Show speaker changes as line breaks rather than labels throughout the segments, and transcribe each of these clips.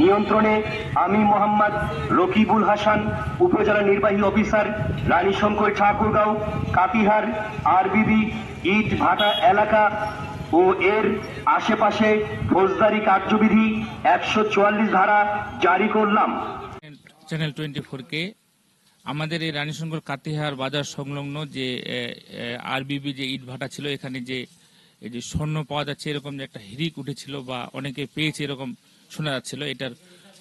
নিয়ন্ত্রণে আমি মোহাম্মদ রকিবুল হাসান, উপজেলা নির্বাহী অফিসার, রানীশঙ্কর ঠাকুরগাঁও, কাতিহার আরবিবি ইট ভাটা এলাকা ও এর আশেপাশে ফৌজদারি কার্যবিধি 144 ধারা জারি করলাম।
চ্যানেল 24 কে আমাদের এই রানীশঙ্কর কাতিহার বাজার সংলগ্ন যে আরবিবি যে ইট ভাটা ছিল, এখানে যে এই যে স্বর্ণ পাওয়া যাচ্ছে এরকম যে একটা হিড়িক উঠেছিল বা অনেকে পেয়েছে এরকম শোনা যাচ্ছিল, এটার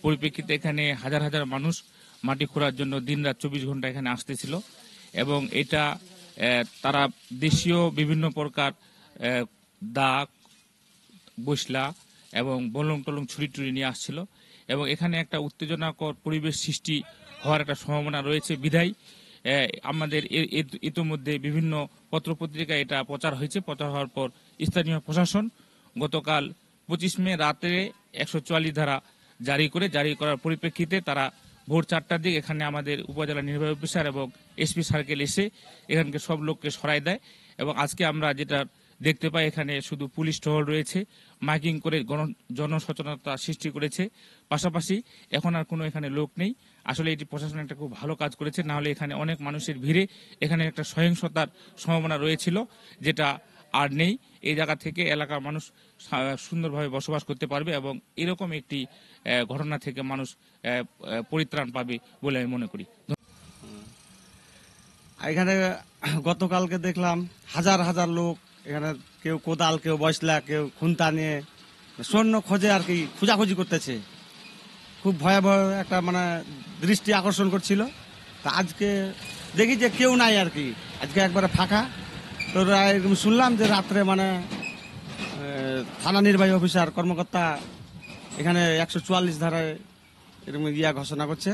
পরিপ্রেক্ষিতে এখানে হাজার হাজার মানুষ মাটি খোঁড়ার জন্য দিনরাত 24 ঘন্টা এখানে আসতেছিল এবং এটা তারা দেশীয় বিভিন্ন প্রকার দা, বসলা এবং বলং টলং ছুরি টুরি নিয়ে আসছিল এবং এখানে একটা উত্তেজনাকর পরিবেশ সৃষ্টি হওয়ার একটা সম্ভাবনা রয়েছে। বিধায় আমাদের ইতোমধ্যে বিভিন্ন পত্রপত্রিকায় এটা প্রচার হয়েছে। প্রচার হওয়ার পর স্থানীয় প্রশাসন গতকাল 25 মে রাতে 144 ধারা জারি করার পরিপ্রেক্ষিতে তারা ভোর 4টার দিকে এখানে আমাদের উপজেলা নির্বাহী অফিসার এবং এসপি সার্কেল এসে এখানকে সব লোককে সরাই দেয় এবং আজকে আমরা যেটা দেখতে পাই এখানে শুধু পুলিশ টহল রয়েছে, মাইকিং করে জনসচেতনতা সৃষ্টি করেছে। পাশাপাশি এখন আর কোনো এখানে লোক নেই। আসলে এটি প্রশাসন একটা খুব ভালো কাজ করেছে, না হলে এখানে অনেক মানুষের ভিড়ে এখানে একটা সহিংসতার সম্ভাবনা রয়েছিল, যেটা আর নেই। এই জায়গা থেকে এলাকার মানুষ সুন্দরভাবে বসবাস করতে পারবে এবং এরকম একটি ঘটনা থেকে মানুষ পরিত্রাণ পাবে বলে আমি মনে করি।
এখানে গতকালকে দেখলাম হাজার হাজার লোক এখানে, কেউ কোদাল, কেউ বসলা, কেউ খুন্তা নিয়ে স্বর্ণ খোঁজে আর কি, খোঁজাখুঁজি করতেছে। খুব ভয়াবহ একটা দৃষ্টি আকর্ষণ করছিল। তা আজকে দেখি যে কেউ নাই আর কি, আজকে একবারে ফাঁকা। তো শুনলাম যে রাত্রে থানা নির্বাহী অফিসার কর্মকর্তা এখানে 144 ধারায় এরকম ঘোষণা করছে।